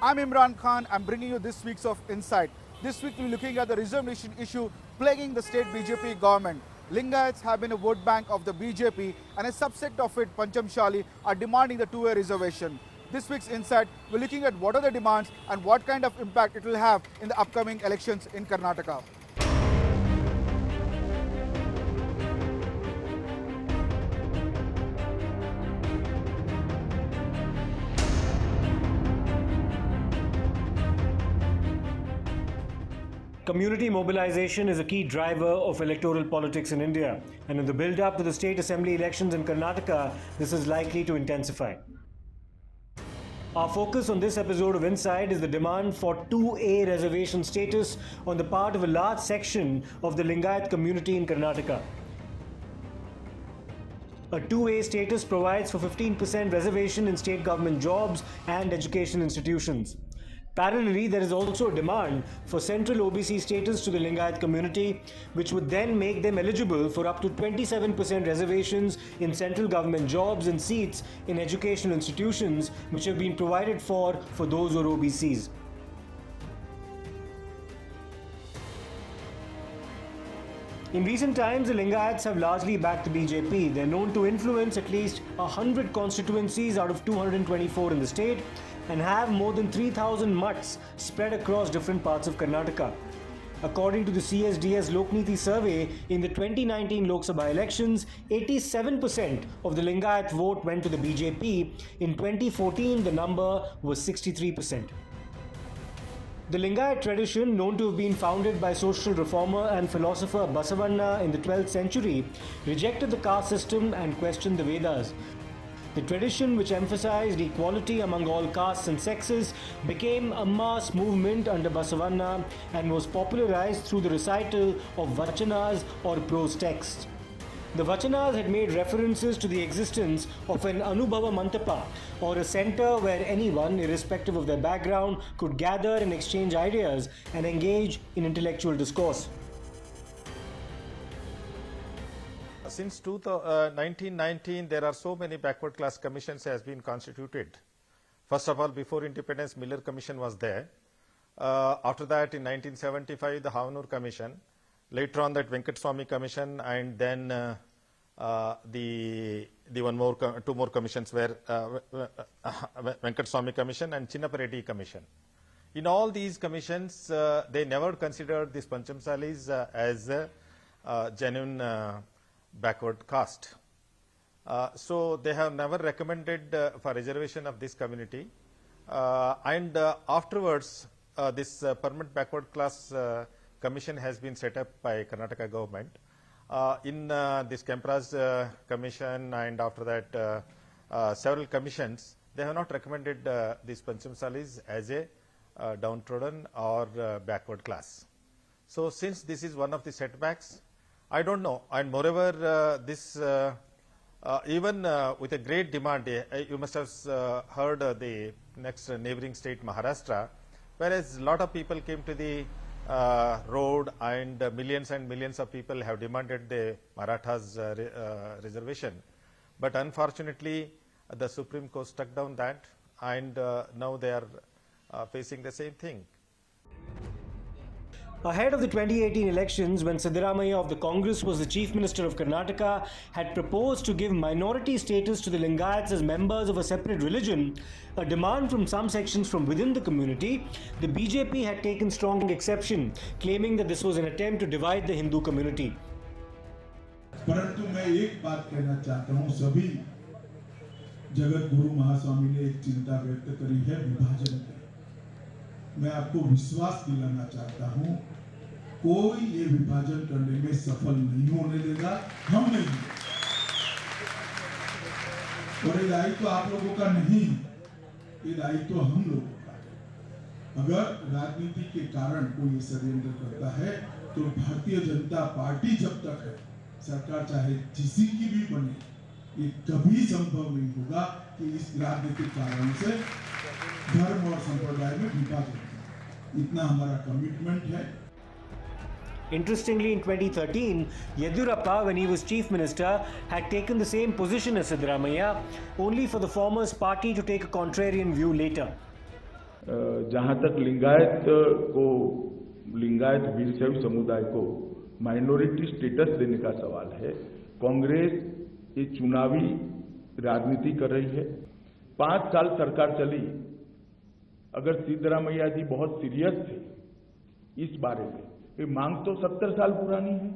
I'm Imran Khan. I'm bringing you this week's of Insight. This week we'll be looking at the reservation issue plaguing the state BJP government. Lingayats have been a vote bank of the BJP and a subset of it, Panchamsali, are demanding the two-way reservation. This week's Insight, we're looking at what are the demands and what kind of impact it will have in the upcoming elections in Karnataka. Community mobilization is a key driver of electoral politics in India, and in the build-up to the state assembly elections in Karnataka, this is likely to intensify. Our focus on this episode of Insight is the demand for 2A reservation status on the part of a large section of the Lingayat community in Karnataka. A 2A status provides for 15% reservation in state government jobs and education institutions. Parallelly, there is also a demand for central OBC status to the Lingayat community, which would then make them eligible for up to 27% reservations in central government jobs and seats in educational institutions which have been provided for those who are OBCs. In recent times, the Lingayats have largely backed the BJP. They're known to influence at least 100 constituencies out of 224 in the state and have more than 3,000 mutts spread across different parts of Karnataka. According to the CSDS Lokniti survey, in the 2019 Lok Sabha elections, 87% of the Lingayat vote went to the BJP. In 2014, the number was 63%. The Lingayat tradition, known to have been founded by social reformer and philosopher Basavanna in the 12th century, rejected the caste system and questioned the Vedas. The tradition, which emphasized equality among all castes and sexes, became a mass movement under Basavanna and was popularized through the recital of vachanas or prose texts. The vachanas had made references to the existence of an Anubhava Mantapa, or a center where anyone, irrespective of their background, could gather and exchange ideas and engage in intellectual discourse. Since 1919, there are so many backward class commissions has been constituted. First of all, before independence, Miller Commission was there. After that, in 1975, the Havanur Commission. Later on, that Venkateswamy Commission, and then the two more commissions were Venkateswamy Commission and Chinnapareddy Commission. In all these commissions, they never considered these Panchamsalis as a genuine backward caste. So they have never recommended for reservation of this community. And afterwards, this permanent backward class commission has been set up by Karnataka government. In this Kempraj commission, and after that several commissions, they have not recommended these Panchamsalis as a downtrodden or backward class. So since this is one of the setbacks, I don't know, and moreover this even with a great demand, you must have heard the next neighboring state Maharashtra, whereas a lot of people came to the road, and millions of people have demanded the Marathas reservation. But unfortunately, the Supreme Court struck down that, and now they are facing the same thing. Ahead of the 2018 elections, when Siddaramaiah of the Congress was the Chief Minister of Karnataka, had proposed to give minority status to the Lingayats as members of a separate religion, a demand from some sections from within the community, the BJP had taken strong exception, claiming that this was an attempt to divide the Hindu community. परंतु मैं एक बात कहना चाहता हूं, सभी जगत गुरु महास्वामी ने एक चिंता व्यक्त करी है विभाजन की। मैं आपको विश्वास दिलाना चाहता हूं, कोई ये विभाजन करने में सफल नहीं होने देगा, हम नहीं। और ये दायित्व तो आप लोगों का नहीं, ये दायित्व तो हम लोगों का है। अगर राजनीति के कारण कोई षड्यंत्र करता है, तो भारतीय जनता पार्टी जब तक है, सरकार चाहे किसी की भी बने, ये कभी संभव नहीं होगा कि इस राजनीतिक कारण से धर्म और संप्रदाय में विभाजन। इतना हमारा कमिटमेंट है। Interestingly, in 2013, Yediyurappa, when he was Chief Minister, had taken the same position as Siddaramaiah, only for the former's party to take a contrarian view later. जहां तक लिंगायत वीरशैव समुदाय को माइनॉरिटी स्टेटस देने का सवाल है, कांग्रेस ये चुनावी राजनीति कर रही है। 5 साल सरकार चली। अगर सिद्धरामैया जी बहुत सीरियस थे इस बारे में, ये मांग तो 70 साल पुरानी है,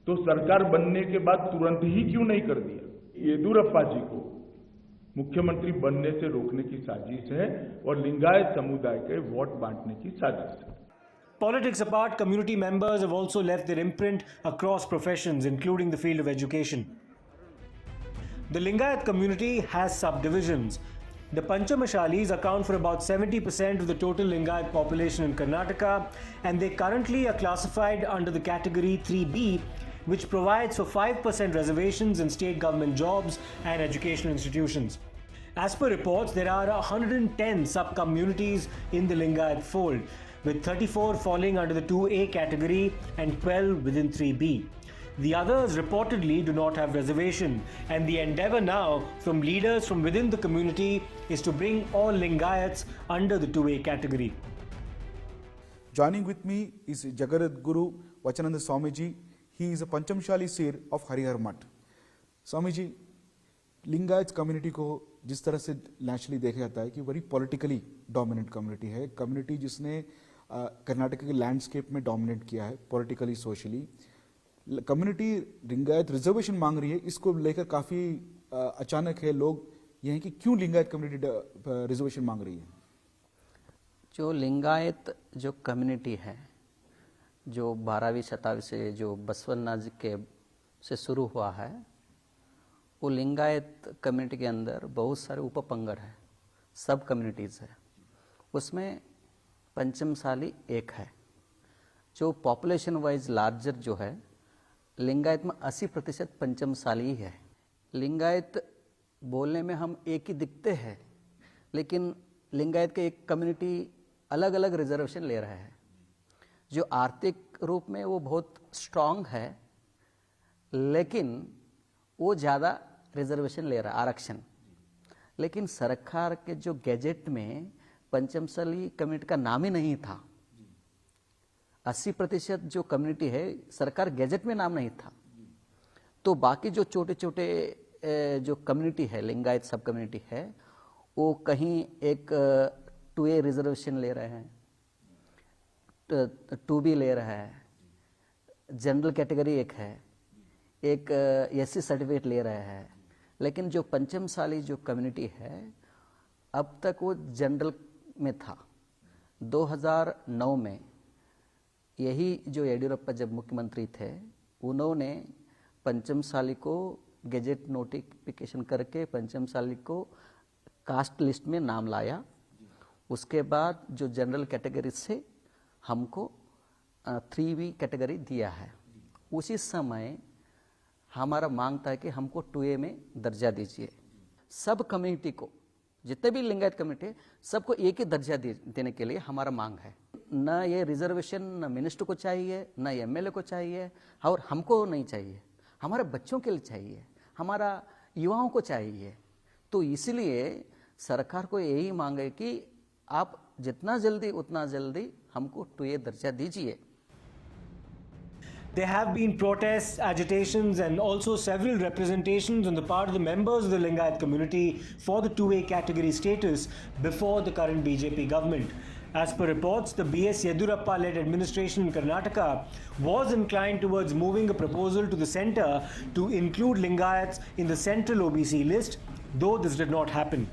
तो सरकार बनने के बाद तुरंत ही क्यों नहीं कर दिया? येदियुरप्पा जी को मुख्यमंत्री बनने से रोकने की साजिश है और लिंगायत समुदाय के वोट बांटने की साजिश है। Politics apart, community members have also left their imprint across professions, including the field of education. The Lingayat community has subdivisions. The Panchamsalis account for about 70% of the total Lingayat population in Karnataka, and they currently are classified under the category 3B, which provides for 5% reservations in state government jobs and educational institutions. As per reports, there are 110 sub-communities in the Lingayat fold, with 34 falling under the 2A category and 12 within 3B. The others reportedly do not have reservation, and the endeavour now from leaders from within the community is to bring all Lingayats under the 2A category. Joining with me is Jagadat Guru Vachananda Swamiji. He is a Panchamsali Seer of Harihar Math. Swamiji, Lingayat community को जिस तरह से naturally देखा जाता है कि बड़ी politically dominant community है, कम्युनिटी जिसने कर्नाटक के लैंडस्केप में डोमिनेट किया है politically socially, community Lingayat reservation मांग रही है। इसको लेकर काफ़ी अचानक है, लोग ये हैं कि क्यों लिंगायत कम्युनिटी रिजर्वेशन मांग रही है? जो लिंगायत जो कम्युनिटी है, जो 12वीं शताब्दी से जो बसवन्ना जी के से शुरू हुआ है, वो लिंगायत कम्युनिटी के अंदर बहुत सारे उपपंगड़ हैं, सब कम्युनिटीज़ है। उसमें पंचमसाली एक है, जो पॉपुलेशन वाइज लार्जर जो है, लिंगायत में 80% पंचमसाली ही है। लिंगायत बोलने में हम एक ही दिखते हैं, लेकिन लिंगायत के एक कम्युनिटी अलग अलग रिजर्वेशन ले रहा है। जो आर्थिक रूप में वो बहुत स्ट्रांग है, लेकिन वो ज़्यादा रिजर्वेशन ले रहा है, आरक्षण। लेकिन सरकार के जो गैजेट में पंचमसाली कम्युनिटी का नाम ही नहीं था। 80% जो कम्युनिटी है, सरकार गैजेट में नाम नहीं था। तो बाकी जो छोटे छोटे जो कम्युनिटी है, लिंगायत सब कम्युनिटी है, वो कहीं एक 2A रिजर्वेशन ले रहे हैं, 2B ले रहा है, जनरल कैटेगरी एक है, एक SC सर्टिफिकेट ले रहा है। लेकिन जो पंचमसाली जो कम्युनिटी है, अब तक वो जनरल में था। 2009 में यही जो येदियुरप्पा जब मुख्यमंत्री थे, उन्होंने पंचमसाली को गैजेट नोटिफिकेशन करके पंचमसाली को कास्ट लिस्ट में नाम लाया। उसके बाद जो जनरल कैटेगरी से हमको 3B कैटेगरी दिया है। उसी समय हमारा मांग था कि हमको 2A में दर्जा दीजिए। सब कम्युनिटी को, जितने भी लिंगायत कम्युनिटी है, सबको एक ही दर्जा देने के लिए हमारा मांग है। न ये रिजर्वेशन न मिनिस्टर को चाहिए, न MLA को चाहिए, और हमको नहीं चाहिए, हमारे बच्चों के लिए चाहिए, हमारा युवाओं को चाहिए। तो इसलिए सरकार को यही मांग है कि आप जितना जल्दी उतना जल्दी हमको 2A दर्जा दीजिए। There have been protests, agitations, and also several representations on the part of the members of the Lingayat community for the 2A category status before the current BJP government. As per reports, the BS Yediyurappa-led administration in Karnataka was inclined towards moving a proposal to the centre to include Lingayats in the central OBC list, though this did not happen.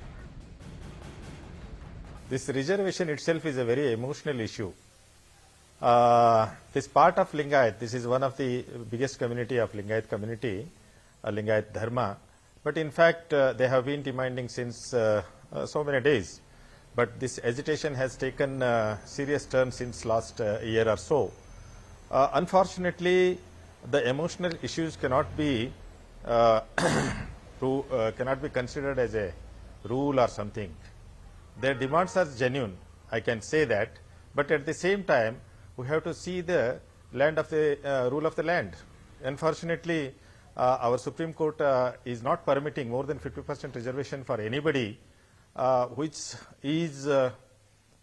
This reservation itself is a very emotional issue. This part of Lingayat, this is one of the biggest community of Lingayat community, Lingayat Dharma. But in fact, they have been demanding since so many days. But this agitation has taken serious turn since last year or so. Unfortunately, the emotional issues cannot be cannot be considered as a rule or something. Their demands are genuine, I can say that. But at the same time, we have to see the land of the rule of the land. Unfortunately, our Supreme Court is not permitting more than 50% reservation for anybody, which is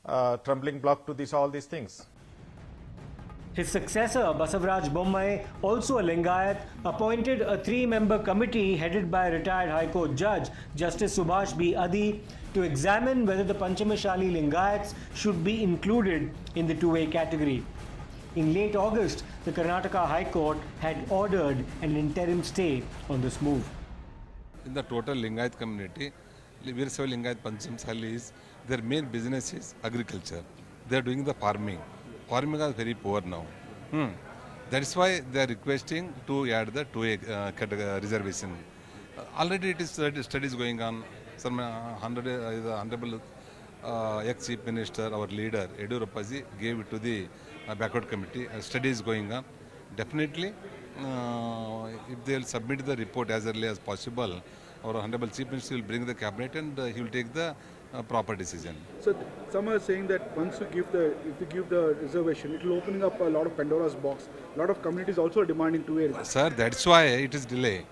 stumbling block to all these things. His successor, Basavaraj Bommai, also a Lingayat, appointed a 3-member committee headed by retired High Court Judge Justice Subhash B. Adi to examine whether the Panchamsali Lingayats should be included in the 2A category. In late August, the Karnataka High Court had ordered an interim stay on this move. In the total Lingayat community, Veershaiva Lingayat Panchamsalis, their main business is agriculture. They are doing the farming. Farming is very poor now. That is why they are requesting to add the 2A reservation. Already it is studies going on. Some the Honorable ex-Chief Minister, our leader, Yediyurappa gave it to the backward committee. Study is going on. Definitely, if they will submit the report as early as possible, our Honorable Chief Minister will bring the cabinet and he will take the proper decision. So some are saying that once if you give the reservation, it will open up a lot of Pandora's box. A lot of communities also are demanding 2A. Sir, that's why it is delay.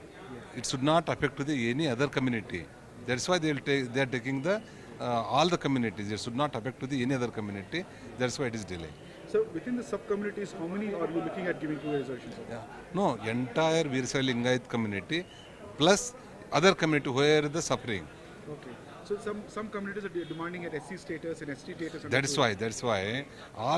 It should not affect to any other community. That's why they are taking the all the communities. It should not affect to any other community. That's why it is delay. So within the sub-communities, how many are you looking at giving 2A reservations? No, entire Veershaiva Lingayat community plus other community where the suffering. Okay. So some communities are demanding at SC status and ST status. That's why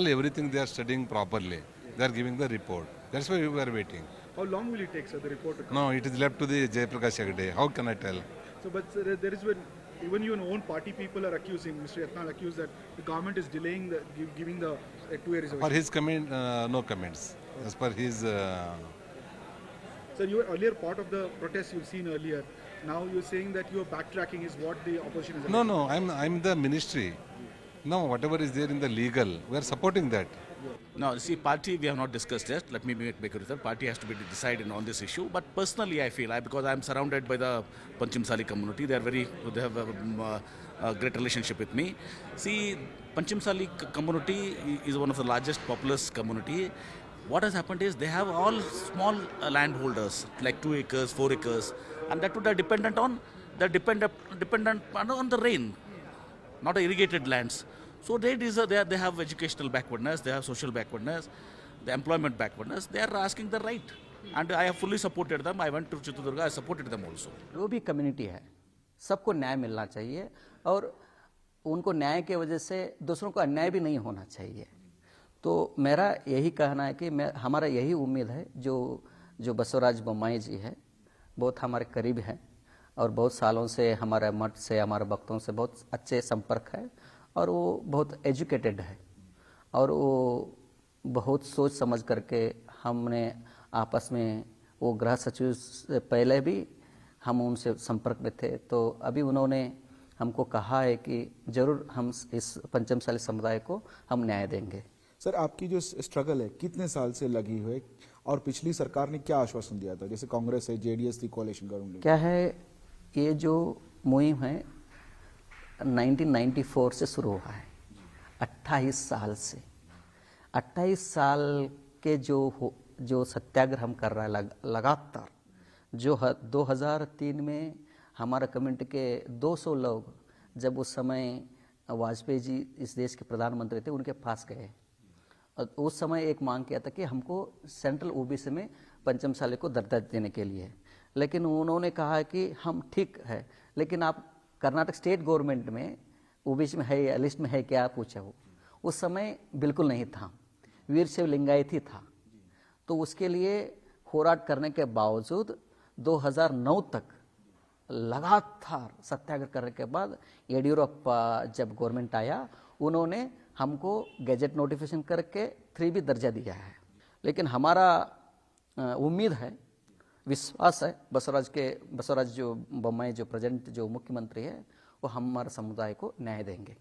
everything they are studying properly. They are giving the report. That's why we are waiting. How long will it take, sir, the report to come? No, it is left to the Jayaprakash Hegde. How can I tell? So, but sir, there is when even your own party people are accusing, Mr. Yatnal accused that the government is delaying giving the 2A reservation. For his comment, no comments. As per his. Sir, you were earlier part of the protest you've seen earlier. Now you're saying that you're backtracking is what the opposition is. No, I'm the ministry. No, whatever is there in the legal, we are supporting that. Now, see, party we have not discussed yet. Let me make it clear. Party has to be decided on this issue. But personally, I feel, because I'm surrounded by the Panchamsali community, they have a great relationship with me. See, Panchamsali community is one of the largest populous community. What has happened is they have all small landholders, like 2 acres, 4 acres, and that would are dependent on the rain, not irrigated lands. So they have educational backwardness, they have social backwardness, the employment backwardness. They are asking the right, and I have fully supported them. I went to Chitradurga, I supported them also. जो भी community है, सबको न्याय मिलना चाहिए और उनको न्याय के वजह से दूसरों को अन्याय भी नहीं होना चाहिए. तो मेरा यही कहना है कि हमारा यही उम्मीद है जो बसवराज बोम्मई जी है, बहुत हमारे करीब हैं और बहुत सालों से हमारे मठ से, हमारे भक्तों से बहुत अच्छे संपर्क है और वो बहुत एजुकेटेड है और वो बहुत सोच समझ करके हमने आपस में वो गृह सचिव से पहले भी हम उनसे संपर्क में थे, तो अभी उन्होंने हमको कहा है कि ज़रूर हम इस पंचमसाली समुदाय को हम न्याय देंगे. सर, आपकी जो स्ट्रगल है कितने साल से लगी हुई और पिछली सरकार ने क्या आश्वासन दिया था? जैसे कांग्रेस है, जेडीएस थी, कोalition गवर्नमेंट. क्या है, ये जो मुहिम है 1994 से शुरू हुआ है, 28 साल से. 28 साल के जो सत्याग्रह हम कर रहे हैं लगातार, जो 2003 में हमारा कम्युनिटी के 200 लोग जब उस समय वाजपेयी जी इस देश के प्रधानमंत्री थे, उनके पास गए. उस समय एक मांग किया था कि हमको सेंट्रल ओबीसी में पंचमसाली को दर्जा देने के लिए, लेकिन उन्होंने कहा कि हम ठीक है, लेकिन आप कर्नाटक स्टेट गवर्नमेंट में ओबीसी में है या लिस्ट में है क्या पूछा. वो उस समय बिल्कुल नहीं था, वीरशैव लिंगायत ही था. तो उसके लिए होराट करने के बावजूद 2009 तक लगातार सत्याग्रह करने के बाद येडियूरप्पा जब गवर्नमेंट आया, उन्होंने हमको गैजेट नोटिफिकेशन करके 3B दर्जा दिया है. लेकिन हमारा उम्मीद है, विश्वास है, बसवराज जो बोम्मई जो प्रेजेंट जो मुख्यमंत्री है, वो हमारे समुदाय को न्याय देंगे.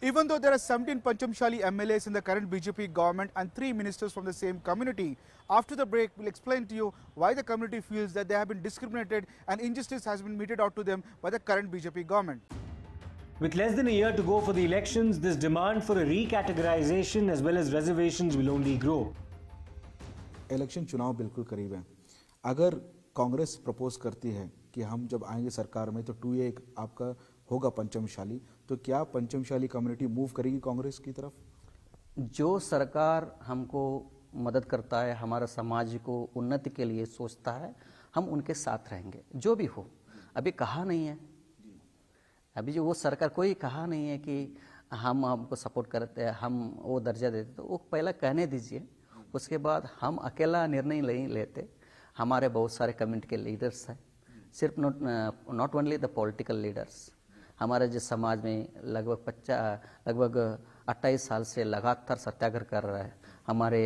Even though there are 17 Panchamsali MLAs in the current BJP government and 3 ministers from the same community, after the break we'll explain to you why the community feels that they have been discriminated and injustice has been meted out to them by the current BJP government. With less than a year to go for the elections, this demand for a recategorization as well as reservations will only grow. Election चुनाव बिल्कुल करीब है. अगर Congress propose करती है कि हम जब आएंगे सरकार में तो 2A आपका होगा पंचमशाली, तो क्या पंचमशाली कम्युनिटी मूव करेगी कांग्रेस की तरफ? जो सरकार हमको मदद करता है, हमारा समाज को उन्नति के लिए सोचता है, हम उनके साथ रहेंगे, जो भी हो। अभी कहा नहीं है, अभी जो वो सरकार कोई कहा नहीं है कि हम आपको सपोर्ट करते हैं, हम वो दर्जा देते, तो वो पहले कहने दीजिए, उसके बाद हम अकेला निर्णय नहीं लेते। हमारे बहुत सारे कम्युनिटी के लीडर्स हैं, सिर्फ not only the political leaders, हमारे जो समाज में लगभग 28 साल से लगातार सत्याग्रह कर रहे हैं, हमारे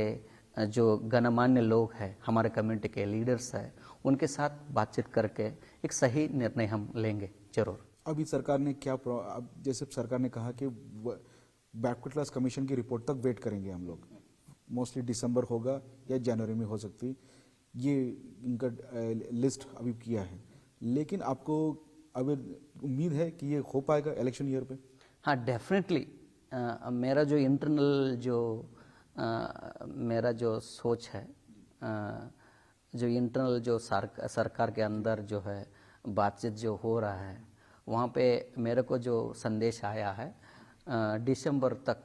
जो गणमान्य लोग हैं, हमारे कम्युनिटी के लीडर्स हैं, उनके साथ बातचीत करके एक सही निर्णय हम लेंगे जरूर। अभी सरकार ने क्या अब जैसे सरकार ने कहा कि बैकवर्ड क्लास कमीशन की रिपोर्ट तक वेट करेंगे हम लोग, मोस्टली दिसंबर होगा या जनवरी में हो सकती, ये इनका लिस्ट अभी किया है। लेकिन आपको अब उम्मीद है कि ये हो पाएगा इलेक्शन ईयर पे? हाँ, डेफिनेटली। मेरा जो इंटरनल मेरा जो सोच है, जो इंटरनल जो सरकार के अंदर जो है बातचीत जो हो रहा है, वहाँ पे मेरे को जो संदेश आया है, दिसंबर तक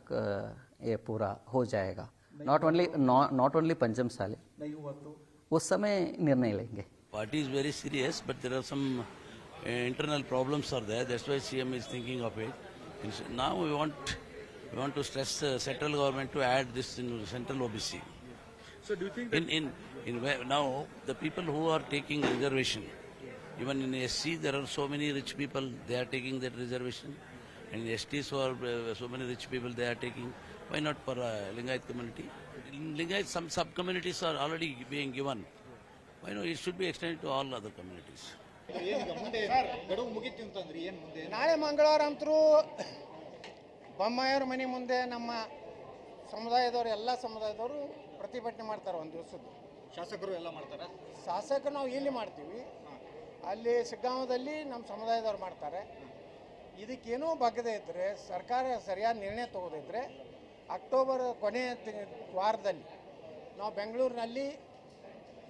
ये पूरा हो जाएगा। नॉट ओनली पंचमसाली, नहीं हुआ तो उस समय निर्णय लेंगे। Party is very serious, but there are some internal problems are there. That's why CM is thinking of it. Now we want to stress the central government to add this in central OBC. So do you think that Now the people who are taking reservation, even in SC there are so many rich people, they are taking that reservation, and in ST so many rich people they are taking. Why not for Lingayat community? In Lingayat some sub communities are already being given. Why not? It should be extended to all other communities. ನಾಳೆ ಮಂಗಳವಾರ ಅಂತರೂ ಬೊಮ್ಮಾಯಿಯವ್ರ ಮನೆ ಮುಂದೆ ನಮ್ಮ ಸಮುದಾಯದವರು ಎಲ್ಲ ಸಮುದಾಯದವರು ಪ್ರತಿಭಟನೆ ಮಾಡ್ತಾರೆ ಒಂದು ದಿವಸದ್ದು. ಶಾಸಕರು ಎಲ್ಲ ಮಾಡ್ತಾರೆ? ಶಾಸಕರು ನಾವು ಇಲ್ಲಿ ಮಾಡ್ತೀವಿ, ಅಲ್ಲಿ ಸಿಗ್ಗಾಂವದಲ್ಲಿ ನಮ್ಮ ಸಮುದಾಯದವ್ರು ಮಾಡ್ತಾರೆ. ಇದಕ್ಕೇನೂ ಬಗ್ಗದೇ ಇದ್ದರೆ, ಸರ್ಕಾರ ಸರಿಯಾದ ನಿರ್ಣಯ ತಗೋದಿದ್ರೆ ಅಕ್ಟೋಬರ್ ಕೊನೆಯ ವಾರದಲ್ಲಿ ನಾವು ಬೆಂಗಳೂರಿನಲ್ಲಿ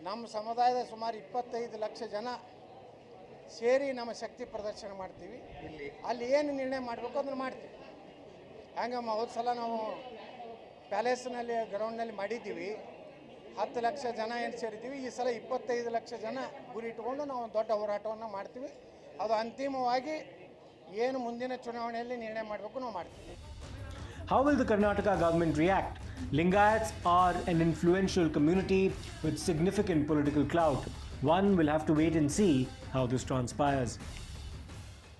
ನಮ್ಮ ಸಮುದಾಯದ ಸುಮಾರು 25 ಲಕ್ಷ ಜನ ಸೇರಿ ನಮ್ಮ ಶಕ್ತಿ ಪ್ರದರ್ಶನ ಮಾಡ್ತೀವಿ. ಅಲ್ಲಿ ಏನು ನಿರ್ಣಯ ಮಾಡಬೇಕು ಅದನ್ನು ಮಾಡ್ತೀವಿ. ಹಂಗೆ ಹೋದ ಸಲ ನಾವು ಪ್ಯಾಲೇಸ್ನಲ್ಲಿ ಗ್ರೌಂಡ್ನಲ್ಲಿ ಮಾಡಿದ್ದೀವಿ, 10 ಲಕ್ಷ ಜನ ಏನು ಸೇರಿದ್ದೀವಿ. ಈ ಸಲ 25 ಲಕ್ಷ ಜನ ಗುರಿ ಇಟ್ಕೊಂಡು ನಾವು ದೊಡ್ಡ ಹೋರಾಟವನ್ನು ಮಾಡ್ತೀವಿ. ಅದು ಅಂತಿಮವಾಗಿ ಏನು ಮುಂದಿನ ಚುನಾವಣೆಯಲ್ಲಿ ನಿರ್ಣಯ ಮಾಡಬೇಕು ನಾವು ಮಾಡ್ತೀವಿ. How will the Karnataka government react? Lingayats are an influential community with significant political clout. One will have to wait and see how this transpires.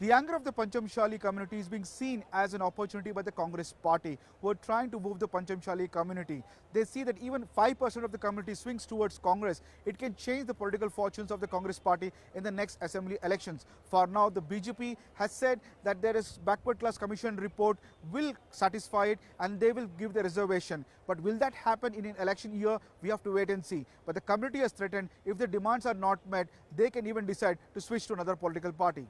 The anger of the Panchamsali community is being seen as an opportunity by the Congress party, who are trying to move the Panchamsali community. They see that even 5% of the community swings towards Congress, it can change the political fortunes of the Congress party in the next assembly elections. For now, the BJP has said that there is backward class commission report will satisfy it and they will give the reservation. But will that happen in an election year? We have to wait and see. But the community has threatened if the demands are not met, they can even decide to switch to another political party.